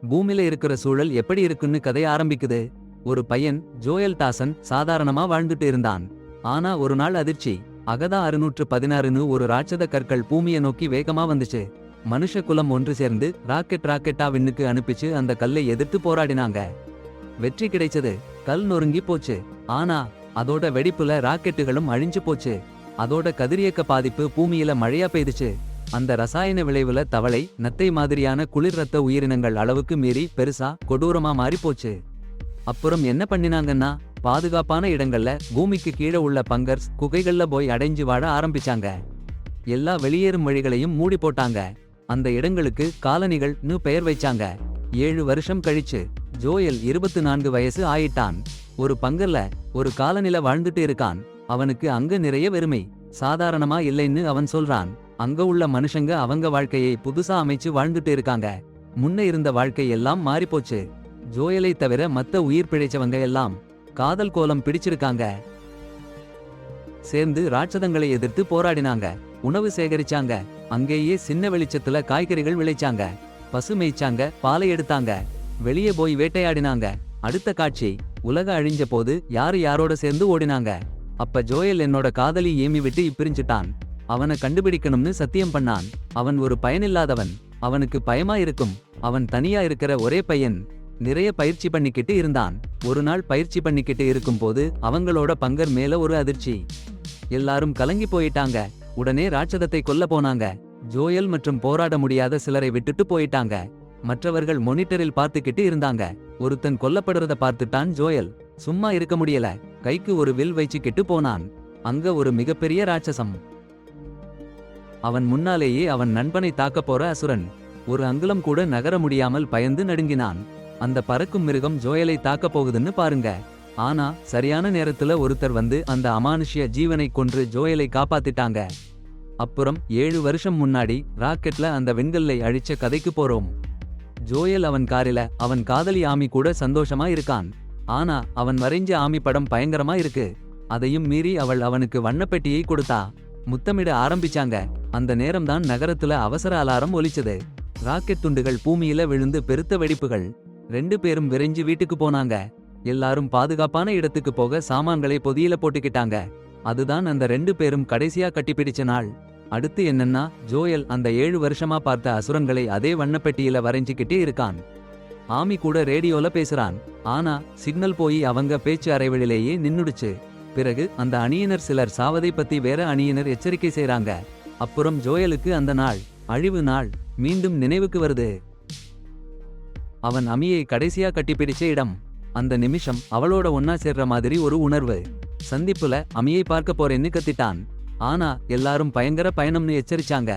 பூமியில இருக்கிற சூழல் எப்படி இருக்குன்னு கதை ஆரம்பிக்குது. ஒரு பையன் ஜோயல் டாசன் சாதாரணமா வாழ்ந்துட்டு இருந்தான். ஆனா ஒரு நாள் அதிர்ச்சி. அகதா 616ன்னு ஒரு ராட்சத கற்கள் பூமியை நோக்கி வேகமா வந்துச்சு. மனுஷ குலம் ஒன்று சேர்ந்து ராக்கெட்டா விண்ணுக்கு அனுப்பிச்சு அந்த கல்லை எதிர்த்து போராடினாங்க. வெற்றி கிடைச்சது. கல் நொறுங்கி போச்சு. ஆனா அதோட வெடிப்புல ராக்கெட்டுகளும் அழிஞ்சு போச்சு. அதோட கதிரியக்க பாதிப்பு பூமியில மழையா பெய்துச்சு. அந்த ரசாயன விளைவுல தவளை நத்தை மாதிரியான குளிர் ரத்த உயிரினங்கள் அளவுக்கு மீறி பெருசா கொடூரமா மாறி போச்சு. அப்புறம் என்ன பண்ணினாங்கன்னா, பாதுகாப்பான இடங்கள்ல பூமிக்கு கீழே உள்ள பங்கர்ஸ் குகைகள்ல போய் அடைஞ்சு வாழ ஆரம்பிச்சாங்க. எல்லா வெளியேறும் வழிகளையும் மூடி போட்டாங்க. அந்த இடங்களுக்கு காலனிகள்னு பெயர் வைச்சாங்க. 7 வருஷம் கழிச்சு ஜோயல் 24 வயசு ஆயிட்டான். ஒரு பங்கர்ல ஒரு காலனில வாழ்ந்துட்டு இருக்கான். அவனுக்கு அங்க நிறைய வெறுமை. சாதாரணமா இல்லைன்னு அவன் சொல்றான். அங்க உள்ள மனுஷங்க அவங்க வாழ்க்கையை புதுசா அமைச்சு வாழ்ந்துட்டு இருக்காங்க. முன்ன இருந்த வாழ்க்கை எல்லாம் மாறிப்போச்சு. ஜோயலை தவிர மத்த உயிர் பிழைச்சவங்க எல்லாம் காதல் கோலம் பிடிச்சிருக்காங்க. சேர்ந்து ராட்சதங்களை எதிர்த்து போராடினாங்க. உணவு சேகரிச்சாங்க. அங்கேயே சின்ன வெளிச்சத்துல காய்கறிகள் விளைச்சாங்க. பசு மேய்ச்சாங்க, பாலை எடுத்தாங்க. வெளியே போய் வேட்டையாடினாங்க. அடுத்த காட்சி, உலக அழிஞ்ச போது யாரோட சேர்ந்து ஓடினாங்க. அப்ப ஜோயல் என்னோட காதலி ஏமி விட்டு பிரிஞ்சுட்டான். அவனை கண்டுபிடிக்கணும்னு சத்தியம் பண்ணான். அவன் ஒரு பயனில்லாதவன். அவனுக்கு பயமா இருக்கும். அவன் தனியா இருக்கிற ஒரே பையன். நிறைய பயிற்சி பண்ணிக்கிட்டு இருந்தான். ஒரு நாள் பயிற்சி பண்ணிக்கிட்டு இருக்கும்போது அவங்களோட பங்கர் மேல ஒரு அதிர்ச்சி. எல்லாரும் கலங்கி போயிட்டாங்க. உடனே ராட்சதத்தை கொல்ல போனாங்க. ஜோயல் மற்றும் போராட முடியாத சிலரை விட்டுட்டு போயிட்டாங்க. மற்றவர்கள் மொனிட்டரில் பார்த்துக்கிட்டு இருந்தாங்க. ஒருத்தன் கொல்லப்படுறத பார்த்துட்டான் ஜோயல். சும்மா இருக்க முடியல. கைக்கு ஒரு வில் வைச்சுக்கிட்டு போனான். அங்க ஒரு மிகப்பெரிய ராட்சசம். அவன் முன்னாலேயே அவன் நண்பனை தாக்க போற அசுரன். ஒரு அங்குலம் கூட நகர முடியாமல் பயந்து நடுங்கினான். அந்த பறக்கும் மிருகம் ஜோயலை தாக்க போகுதுன்னு பாருங்க. ஆனா சரியான நேரத்துல ஒருத்தர் வந்து அந்த அமானுஷ்ய ஜீவனை கொன்று ஜோயலை காப்பாத்திட்டாங்க. அப்புறம் 7 வருஷம் முன்னாடி ராக்கெட்ல அந்த விண்கல்லை அழிச்ச கதைக்கு போறோம். ஜோயல் அவன் காரில அவன் காதலி ஆமி கூட சந்தோஷமா இருக்கான். ஆனா அவன் வரைஞ்ச ஆமி படம் பயங்கரமா இருக்கு. அதையும் மீறி அவள் அவனுக்கு வண்ணப்பெட்டியை கொடுத்தா. முத்தமிட ஆரம்பிச்சாங்க. அந்த நேரம்தான் நகரத்துல அவசர அலாரம் ஒலிச்சது. ராக்கெட் துண்டுகள் பூமியில விழுந்து பெருத்த வெடிப்புகள். 2 பேரும் விரைஞ்சு வீட்டுக்கு போனாங்க. எல்லாரும் பாதுகாப்பான இடத்துக்கு போக சாமான்களை பொதியில போட்டுக்கிட்டாங்க. அதுதான் அந்த 2 பேரும் கடைசியா கட்டிப்பிடிச்ச நாள். அடுத்து என்னன்னா, ஜோயல் அந்த 7 வருஷமா பார்த்த அசுரங்களை அதே வண்ணப்பெட்டியில வரைஞ்சிக்கிட்டே இருக்கான். ஆமி கூட ரேடியோல பேசுறான். ஆனா சிக்னல் போய் அவங்க பேச்சு அறைவழிலேயே நின்னுடுச்சு. பிறகு அந்த அணியினர் சிலர் சாவதை பத்தி வேற அணியினர் எச்சரிக்கை செய்றாங்க. அப்புறம் ஜோயலுக்கு அந்த நாள், அழிவு நாள் மீண்டும் நினைவுக்கு வருது. அவன் அமியை கடைசியா கட்டிப்பிடிச்ச இடம். அந்த நிமிஷம் அவளோட ஒன்னா சேர்ற மாதிரி ஒரு உணர்வு. சந்திப்புல அமியை பார்க்க போறேன்னு கத்திட்டான். ஆனா எல்லாரும் பயங்கர பயணம்னு எச்சரிச்சாங்க.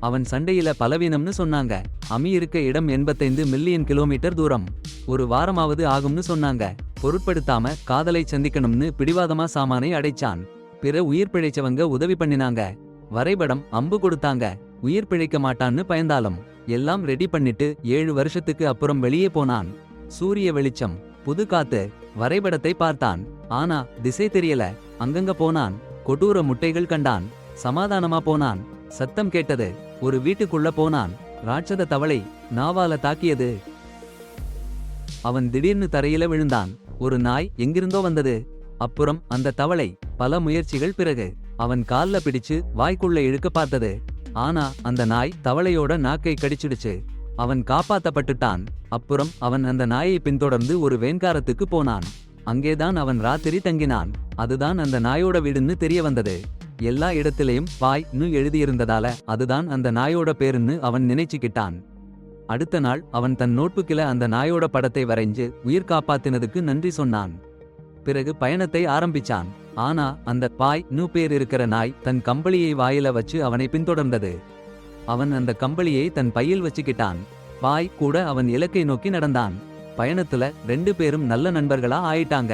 அவன் சண்டையில பலவீனம்னு சொன்னாங்க. அமி இருக்க இடம் 85 மில்லியன் கிலோமீட்டர் தூரம். ஒரு வாரமாவது ஆகும்னு சொன்னாங்க. பொருட்படுத்தாம காதலை சந்திக்கணும்னு பிடிவாதமா சாமானை அடைச்சான். பிற உயிர் பிழைச்சவங்க உதவி பண்ணினாங்க. வரைபடம், அம்பு கொடுத்தாங்க. உயிர் பிழைக்க மாட்டான்னு பயந்தாலும் எல்லாம் ரெடி பண்ணிட்டு 7 வருஷத்துக்கு அப்புறம் வெளியே போனான். சூரிய வெளிச்சம், புது காத்து. வரைபடத்தை பார்த்தான். ஆனா திசை தெரியல. அங்கங்க போனான். கொடூர முட்டைகள் கண்டான். சமாதானமா போனான். சத்தம் கேட்டது. ஒரு வீட்டுக்குள்ள போனான். ராட்சத தவளை நாவால தாக்கியது. அவன் திடீர்னு தரையில விழுந்தான். ஒரு நாய் எங்கிருந்தோ வந்தது. அப்புறம் அந்த தவளை. பல முயற்சிகள் பிறகு அவன் கால்ல பிடிச்சு வாய்க்குள்ள இழுக்க பார்த்தது. ஆனா அந்த நாய் தவளையோட நாக்கை கடிச்சிடுச்சு. அவன் காப்பாத்தப்பட்டுட்டான். அப்புறம் அவன் அந்த நாயை பின்தொடர்ந்து ஒரு வேன்காரத்துக்கு போனான். அங்கேதான் அவன் ராத்திரி தங்கினான். அதுதான் அந்த நாயோட வீடுன்னு தெரிய வந்தது. எல்லா இடத்திலையும் வாய்னு எழுதியிருந்ததால அதுதான் அந்த நாயோட பேருன்னு அவன் நினைச்சுக்கிட்டான். அடுத்த நாள் அவன் தன் நோட்புக்கில அந்த நாயோட படத்தை வரைஞ்சு உயிர் காப்பாத்தினதுக்கு நன்றி சொன்னான். பிறகு பயணத்தை ஆரம்பிச்சான். ஆனா அந்த பாய்னு பேர் இருக்கிற நாய் தன் கம்பளியை வாயில வச்சு அவனை பின்தொடர்ந்தது. அவன் அந்த கம்பளியை தன் பையில் வச்சுக்கிட்டான். பாய் கூட அவன் இலக்கை நோக்கி நடந்தான். பயணத்துல 2 பேரும் நல்ல நண்பர்களா ஆயிட்டாங்க.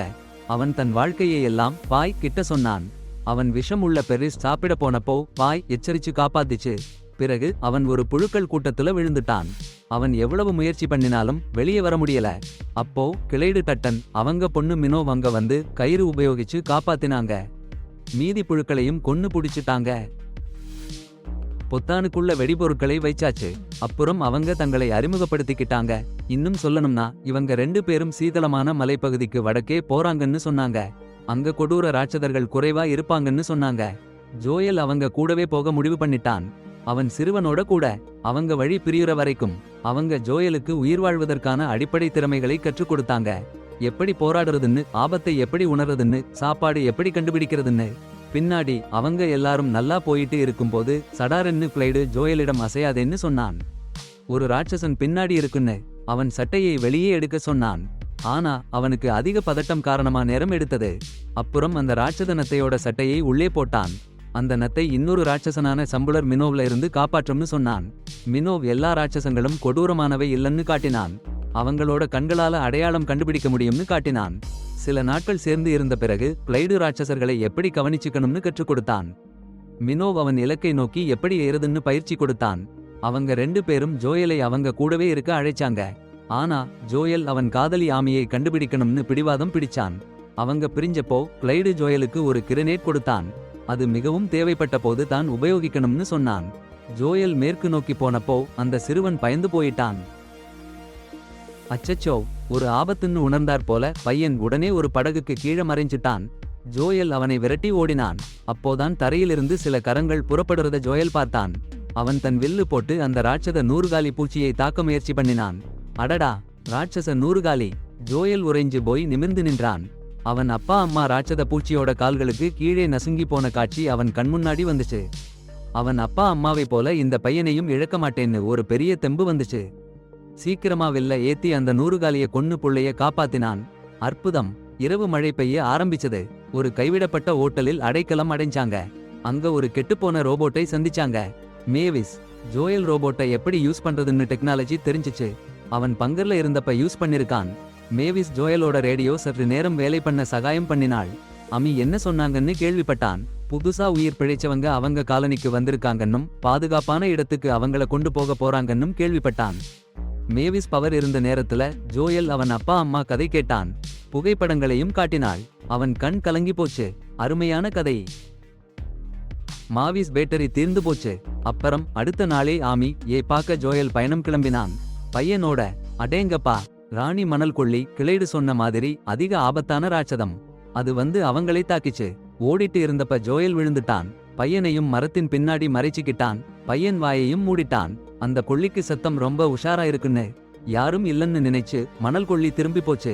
அவன் தன் வாழ்க்கையை எல்லாம் பாய் கிட்ட சொன்னான். அவன் விஷம் உள்ள பெரிஸ் சாப்பிட போனப்போ பாய் எச்சரிச்சு காப்பாத்திச்சு. பிறகு அவன் ஒரு புழுக்கள் கூட்டத்துல விழுந்துட்டான். அவன் எவ்வளவு முயற்சி பண்ணினாலும் வெளியே வர முடியல. அப்போ கிளைடு டட்டன் அவங்க பொண்ணு மினோ வங்க வந்து கயிறு உபயோகிச்சு காப்பாத்தினாங்க. மீதி புழுக்களையும் கொன்னு புடிச்சிட்டாங்க. பொத்தானுக்குள்ள வெடிபொருட்களை வைச்சாச்சு. அப்புறம் அவங்க தங்களை அறிமுகப்படுத்திக்கிட்டாங்க. இன்னும் சொல்லணும்னா இவங்க 2 பேரும் சீதளமான மலைப்பகுதிக்கு வடக்கே போறாங்கன்னு சொன்னாங்க. அங்க கொடூர ராட்சதர்கள் குறைவா இருப்பாங்கன்னு சொன்னாங்க. ஜோயல் அவங்க கூடவே போக முடிவு பண்ணிட்டான். அவன் சிறுவனோட கூட. அவங்க வழி பிரியுற வரைக்கும் அவங்க ஜோயலுக்கு உயிர் வாழ்வதற்கான அடிப்படை திறமைகளை கற்றுக் கொடுத்தாங்க. எப்படி போராடுறதுன்னு, ஆபத்தை எப்படி உணர்றதுன்னு, சாப்பாடு எப்படி கண்டுபிடிக்கிறதுன்னு. பின்னாடி அவங்க எல்லாரும் நல்லா போயிட்டு இருக்கும்போது சடாரென்னு கிளைடு ஜோயலிடம் அசையாதேன்னு சொன்னான். ஒரு ராட்சசன் பின்னாடி இருக்குன்னு அவன் சட்டையை வெளியே எடுக்க சொன்னான். ஆனா அவனுக்கு அதிக பதட்டம் காரணமா நேரம் எடுத்தது. அப்புறம் அந்த ராட்சத நத்தையோட சட்டையை உள்ளே போட்டான். அந்த நத்தை இன்னொரு ராட்சசனான சம்புலர் மினோவ்ல இருந்து காப்பாற்றும்னு சொன்னான். மினோவ் எல்லா ராட்சசங்களும் கொடூரமானவை இல்லைன்னு காட்டினான். அவங்களோட கண்களால அடையாளம் கண்டுபிடிக்க முடியும்னு காட்டினான். சில நாட்கள் சேர்ந்து இருந்த பிறகு கிளைடு ராட்சசர்களை எப்படி கவனிச்சுக்கணும்னு கற்றுக் கொடுத்தான். மினோவ் அவன் இலக்கை நோக்கி எப்படி ஏறுதுன்னு பயிற்சி கொடுத்தான். அவங்க 2 பேரும் ஜோயலை அவங்க கூடவே இருக்க அழைச்சாங்க. ஆனா ஜோயல் அவன் காதலி ஆமியை கண்டுபிடிக்கணும்னு பிடிவாதம் பிடிச்சான். அவங்க பிரிஞ்சப்போ கிளைடு ஜோயலுக்கு ஒரு கிரனேட் கொடுத்தான். அது மிகவும் தேவைப்பட்ட போது தான் உபயோகிக்கணும்னு சொன்னான். ஜோயல் மேற்கு நோக்கி போனப்போ அந்த சிறுவன் பயந்து போயிட்டான். அச்சச்சோ, ஒரு ஆபத்துன்னு உணர்ந்தார் போல பையன் உடனே ஒரு படகுக்கு கீழே மறைஞ்சிட்டான். ஜோயல் அவனை விரட்டி ஓடினான். அப்போதான் தரையிலிருந்து சில கரங்கள் புறப்படுறத ஜோயல் பார்த்தான். அவன் தன் வில்லு போட்டு அந்த ராட்சத நூறுகாலி பூச்சியை தாக்க முயற்சி பண்ணினான். அடடா, ராட்சச நூறுகாலி! ஜோயல் உறைஞ்சு போய் நிமிர்ந்து நின்றான். அவன் அப்பா அம்மா ராட்சத பூச்சியோட கால்களுக்கு கீழே நசுங்கி போன காட்சி அவன் கண்முன்னாடி வந்துச்சு. அவன் அப்பா அம்மாவை போல இந்த பையனையும் இழக்க மாட்டேன்னு ஒரு பெரிய தெம்பு வந்துச்சு. சீக்கிரமா வில்ல ஏத்தி அந்த நூறுகாலிய கொன்னு புள்ளைய காப்பாத்தினான். அற்புதம்! இரவு மழை பெய்ய ஆரம்பிச்சது. ஒரு கைவிடப்பட்ட ஓட்டலில் அடைக்கலம் அடைஞ்சாங்க. அங்க ஒரு கெட்டுப்போன ரோபோட்டை சந்திச்சாங்க. மேவிஸ் ஜோயல் ரோபோட்டை எப்படி யூஸ் பண்றதுன்னு டெக்னாலஜி தெரிஞ்சிச்சு. அவன் பங்கர்ல இருந்தப்ப யூஸ் பண்ணிருக்கான். மேவிஸ் ஜோயலோட ரேடியோ சற்று நேரம் வேலை பண்ண சகாயம் பண்ணினாள். அமி என்ன சொன்னாங்கன்னு கேள்விப்பட்டான். புதுசா உயிர் பிழைச்சவங்க அவங்க காலனிக்கு வந்திருக்காங்கன்னும் பாதுகாப்பான இடத்துக்கு அவங்கள கொண்டு போக போறாங்கன்னும் கேள்விப்பட்டான். மேவிஸ் பவர் இருந்த நேரத்துல ஜோயல் அவன் அப்பா அம்மா கதை கேட்டான். புகைப்படங்களையும் காட்டினாள். அவன் கண் கலங்கி போச்சு. அருமையான கதை. மாவிஸ் பேட்டரி தீர்ந்து போச்சு. அப்புறம் அடுத்த நாளே ஆமி பார்க்க ஜோயல் பயணம் கிளம்பினான். பையனோட. அடேங்கப்பா, ராணி மணல் கொள்ளி கிளைடு சொன்ன மாதிரி அதிக ஆபத்தான ராட்சதம். அது வந்து அவங்களை தாக்கிச்சு. ஓடிட்டு இருந்தப்ப ஜோயல் விழுந்துட்டான். பையனையும் மரத்தின் பின்னாடி மறைச்சிக்கிட்டான். பையன் வாயையும் மூடிட்டான். அந்த கொள்ளிக்கு சத்தம் ரொம்ப உஷாரா இருக்குன்னு யாரும் இல்லன்னு நினைச்சு மணல் கொள்ளி திரும்பி போச்சு.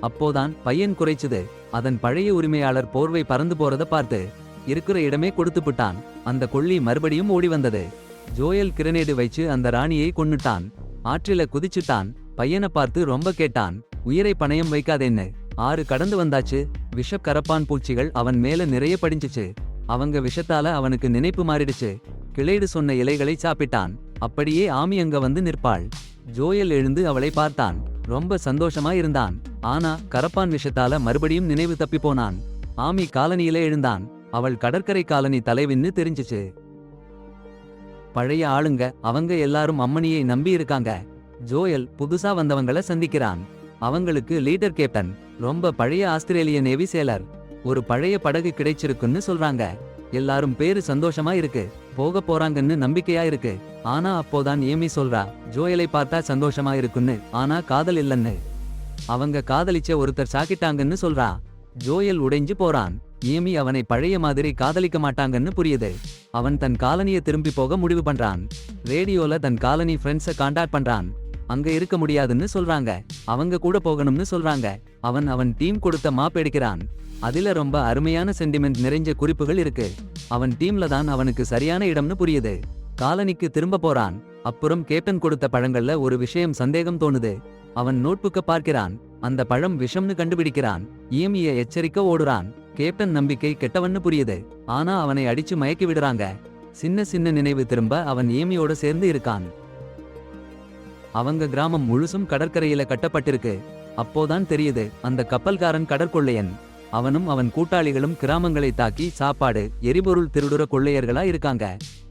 அப்போதான் பையன் குறைச்சுது. அதன் பழைய உரிமையாளர் போர்வை பறந்து போறத பார்த்து இருக்கிற இடமே கொடுத்துப்பிட்டான். அந்த கொள்ளி மறுபடியும் ஓடி வந்தது. ஜோயல் கிரனேடு வைச்சு அந்த ராணியை கொன்னுட்டான். ஆற்றில குதிச்சுட்டான். பையனை பார்த்து ரொம்ப கேட்டான், உயிரை பணயம் வைக்காதேன்னு. 6 கடந்து வந்தாச்சு. விஷ கரப்பான் பூச்சிகள் அவன் மேல நிறைய படிஞ்சிச்சு. அவங்க விஷத்தால அவனுக்கு நினைப்பு மாறிடுச்சு. கிளைடு சொன்ன இலைகளை சாப்பிட்டான். அப்படியே ஆமி அங்க வந்து நிற்பாள். ஜோயல் எழுந்து அவளை பார்த்தான். ரொம்ப சந்தோஷமா இருந்தான். ஆனா கரப்பான் விஷத்தால மறுபடியும் நினைவு தப்பி போனான். ஆமி காலனியில எழுந்தான். அவள் கடற்கரை காலனி தலைவின்னு தெரிஞ்சிச்சு. பழைய ஆளுங்க அவங்க எல்லாரும் அம்மணியை நம்பி இருக்காங்க. ஜோயல் புதுசா வந்தவங்கள சந்திக்கிறான். அவங்களுக்கு லீடர் கேப்டன், ரொம்ப பழைய ஆஸ்திரேலிய நேவி சேலர். ஒரு பழைய படகு கிடைச்சிருக்குன்னு சொல்றாங்க. எல்லாரும் பேரு சந்தோஷமா இருக்கு. போக போறாங்கன்னு நம்பிக்கையா இருக்கு. ஆனா அப்போதான் ஏமி சொல்றா, ஜோயலை பார்த்தா சந்தோஷமா இருக்குன்னு, ஆனா காதல் இல்லன்னு. அவங்க காதலிச்ச ஒருத்தர் சாக்கிட்டாங்கன்னு சொல்றா. ஜோயல் உடைஞ்சு போறான். ஏமி அவனை பழைய மாதிரி காதலிக்க மாட்டாங்கன்னு புரியுது. அவன் தன் காலனிய திரும்பி போக முடிவு பண்றான். ரேடியோல தன் காலனி ஃப்ரெண்ட்ஸ கான்டாக்ட் பண்றான். அங்க இருக்க முடியாதுன்னு சொல்றாங்க. அவங்க கூட போகணும்னு சொல்றாங்க. அவன் டீம் கொடுத்த மாப் எடுக்கிறான். அதுல ரொம்ப அருமையான சென்டிமெண்ட் நிறைஞ்ச குறிப்புகள் இருக்கு. அவன் டீம்ல தான் அவனுக்கு சரியான இடம்னு புரியுது. காலனிக்கு திரும்ப போறான். அப்புறம் கேப்டன் கொடுத்த பழங்கள்ல ஒரு விஷயம் சந்தேகம் தோணுது. அவன் நோட்புக்க பார்க்கிறான். அந்த பழம் விஷம்னு கண்டுபிடிக்கிறான். ஏமிய எச்சரிக்க ஓடுறான். கேப்டன் நம்பிக்கை கெட்டவன்னு புரியுது. ஆனா அவனை அடிச்சு மயக்கி விடுறாங்க. சின்ன சின்ன நினைவு திரும்ப அவன் ஏமியோட சேர்ந்து இருக்கான். அவங்க கிராமம் முழுசும் கடற்கரையில கட்டப்பட்டிருக்கு. அப்போதான் தெரியுது அந்த கப்பல்காரன் கடற்கொள்ளையன். அவனும் அவன் கூட்டாளிகளும் கிராமங்களை தாக்கி சாப்பாடு எரிபொருள் திருடுற கொள்ளையர்களா இருக்காங்க.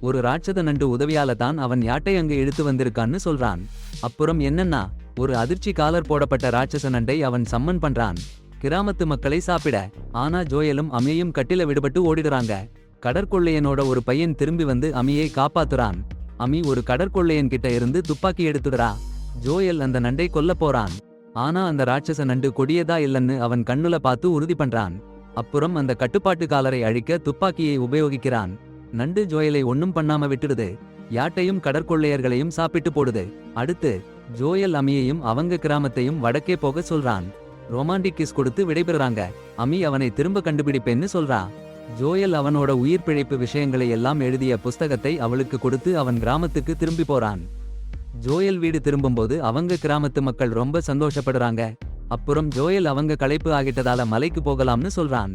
ஒரு ராட்சத நண்டு உதவியால தான் அவன் யாட்டை அங்கு இழுத்து வந்திருக்கான்னு சொல்றான். அப்புறம் என்னன்னா, ஒரு அதிர்ச்சி காலர் போடப்பட்ட ராட்சச நண்டை அவன் சம்மன் பண்றான் கிராமத்து மக்களை சாப்பிட. ஆனா ஜோயலும் அம்மையும் கட்டில விடுபட்டு ஓடிடுறாங்க. கடற்கொள்ளையனோட ஒரு பையன் திரும்பி வந்து அமியை காப்பாத்துறான். அமி ஒரு கடற்கொள்ளையன் கிட்ட இருந்து துப்பாக்கி எடுத்துடுறா. ஜோயல் அந்த நண்டை கொல்ல போறான். ஆனா அந்த ராட்சச நண்டு கொடியதா இல்லன்னு அவன் கண்ணுல பார்த்து உறுதி பண்றான். அப்புறம் அந்த கட்டுப்பாட்டுக்காலரை அழிக்க துப்பாக்கியை உபயோகிக்கிறான். நண்டு ஜோயலை ஒன்னும் பண்ணாம விட்டுடுது. யாட்டையும் கடற்கொள்ளையர்களையும் சாப்பிட்டு போடுது. அடுத்து ஜோயல் அமியையும் அவங்க கிராமத்தையும் வடக்கே போக சொல்றான். ரொமான்டிக் கிஸ் கொடுத்து விடைபெறுறாங்க. அமி அவனை திரும்ப கண்டுபிடிப்பேன்னு சொல்றா. ஜோயல் அவனோட உயிர் பிழைப்பு விஷயங்களை எல்லாம் எழுதிய புஸ்தகத்தை அவளுக்கு கொடுத்து அவன் கிராமத்துக்கு திரும்பி போறான். ஜோயல் வீடு திரும்பும்போது அவங்க கிராமத்து மக்கள் ரொம்ப சந்தோஷப்படுறாங்க. அப்புறம் ஜோயல் அவங்க களைப்பு ஆகிட்டதால மலைக்கு போகலாம்னு சொல்றான்.